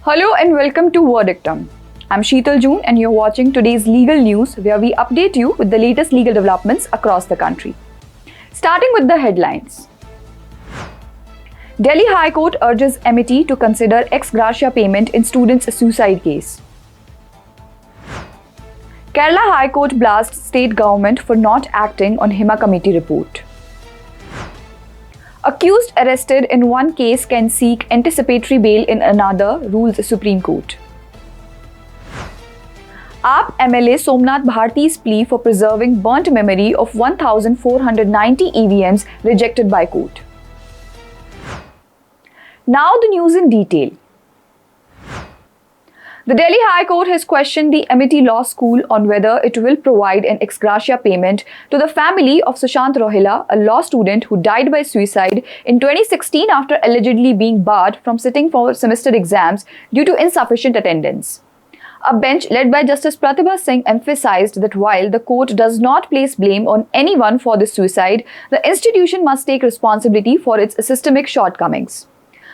Hello and welcome to Verdictum. I'm Sheetal June and you're watching today's legal news where we update you with the latest legal developments across the country. Starting with the headlines. Delhi High Court urges Amity to consider ex-Gratia payment in student's suicide case. Kerala High Court blasts state government for not acting on Hema committee report. Accused arrested in one case can seek anticipatory bail in another, rules Supreme Court. AAP MLA Somnath Bharti's plea for preserving burnt memory of 1,490 EVMs rejected by court. Now the news in detail. The Delhi High Court has questioned the Amity Law School on whether it will provide an ex-gratia payment to the family of Sushant Rohila, a law student who died by suicide in 2016 after allegedly being barred from sitting for semester exams due to insufficient attendance. A bench led by Justice Pratibha Singh emphasized that while the court does not place blame on anyone for this suicide, the institution must take responsibility for its systemic shortcomings.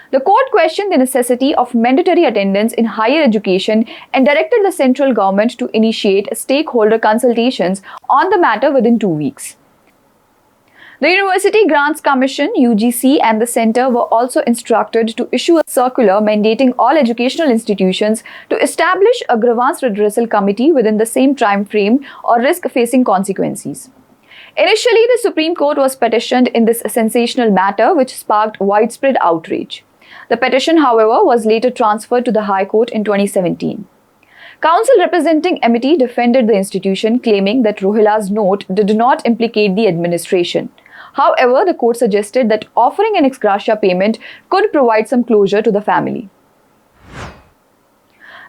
The court questioned the necessity of mandatory attendance in higher education and directed the central government to initiate stakeholder consultations on the matter within 2 weeks. The University Grants Commission (UGC) and the centre were also instructed to issue a circular mandating all educational institutions to establish a grievance redressal committee within the same time frame or risk facing consequences. Initially, the Supreme Court was petitioned in this sensational matter, which sparked widespread outrage. The petition, however, was later transferred to the High Court in 2017. Counsel representing Amity defended the institution, claiming that Rohila's note did not implicate the administration. However, the court suggested that offering an ex-gratia payment could provide some closure to the family.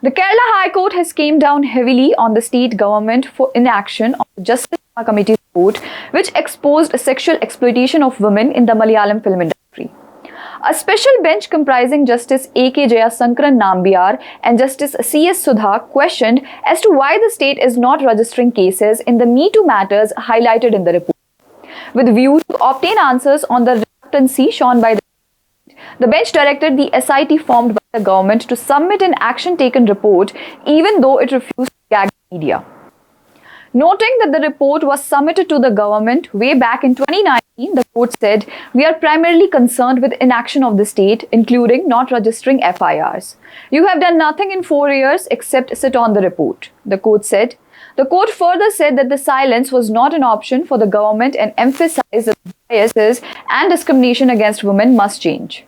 The Kerala High Court has came down heavily on the state government for inaction on the Justice Committee report, which exposed sexual exploitation of women in the Malayalam film industry. A special bench comprising Justice A.K. Jayasankaran Nambiar and Justice C.S. Sudha questioned as to why the state is not registering cases in the Me Too matters highlighted in the report. With view to obtain answers on the reluctancy shown by the bench directed the SIT formed by the government to submit an action taken report even though it refused to gag the media. Noting that the report was submitted to the government way back in 2019, the court said, "We are primarily concerned with inaction of the state, including not registering FIRs. You have done nothing in 4 years except sit on the report," the court said. The court further said that the silence was not an option for the government and emphasized that biases and discrimination against women must change.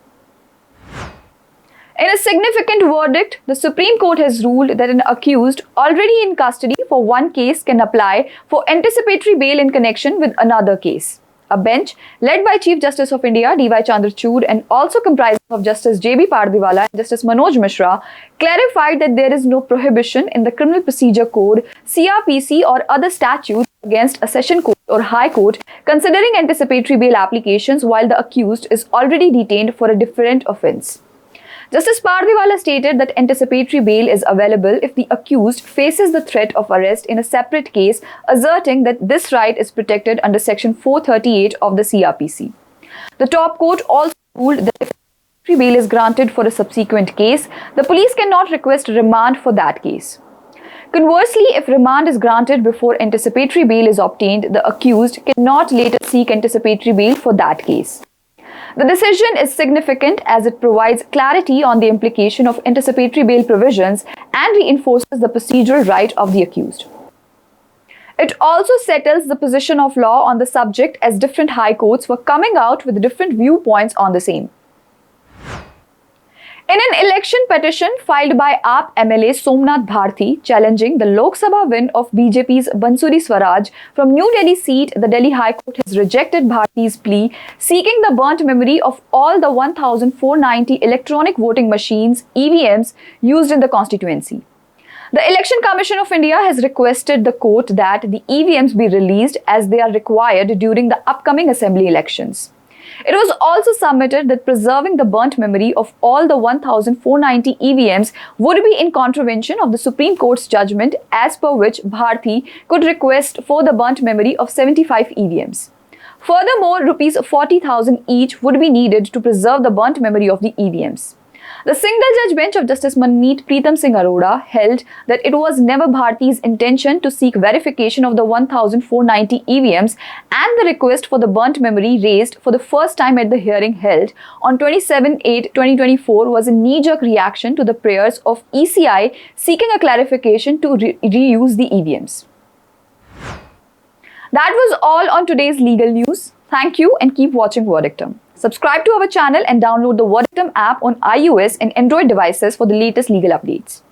In a significant verdict, the Supreme Court has ruled that an accused already in custody for one case can apply for anticipatory bail in connection with another case. A bench led by Chief Justice of India D.Y. Chandrachud and also comprising of Justice J.B. Pardiwala and Justice Manoj Mishra clarified that there is no prohibition in the Criminal Procedure Code, CRPC or other statutes against a session court or high court considering anticipatory bail applications while the accused is already detained for a different offence. Justice Pardiwala stated that anticipatory bail is available if the accused faces the threat of arrest in a separate case, asserting that this right is protected under Section 438 of the CRPC. The top court also ruled that if anticipatory bail is granted for a subsequent case, the police cannot request remand for that case. Conversely, if remand is granted before anticipatory bail is obtained, the accused cannot later seek anticipatory bail for that case. The decision is significant as it provides clarity on the implication of anticipatory bail provisions and reinforces the procedural right of the accused. It also settles the position of law on the subject as different high courts were coming out with different viewpoints on the same. In an election petition filed by AAP MLA Somnath Bharti challenging the Lok Sabha win of BJP's Bansuri Swaraj from New Delhi seat, the Delhi High Court has rejected Bharti's plea seeking the burnt memory of all the 1,490 electronic voting machines (EVMs) used in the constituency. The Election Commission of India has requested the court that the EVMs be released as they are required during the upcoming assembly elections. It was also submitted that preserving the burnt memory of all the 1,490 EVMs would be in contravention of the Supreme Court's judgment, as per which Bharti could request for the burnt memory of 75 EVMs. Furthermore, Rs 40,000 each would be needed to preserve the burnt memory of the EVMs. The single-judge bench of Justice Manmeet Preetham Singh Arora held that it was never Bharti's intention to seek verification of the 1,490 EVMs, and the request for the burnt memory raised for the first time at the hearing held on 27/8/2024 was a knee-jerk reaction to the prayers of ECI seeking a clarification to reuse the EVMs. That was all on today's legal news. Thank you and keep watching Verdictum. Subscribe to our channel and download the Verdictum app on iOS and Android devices for the latest legal updates.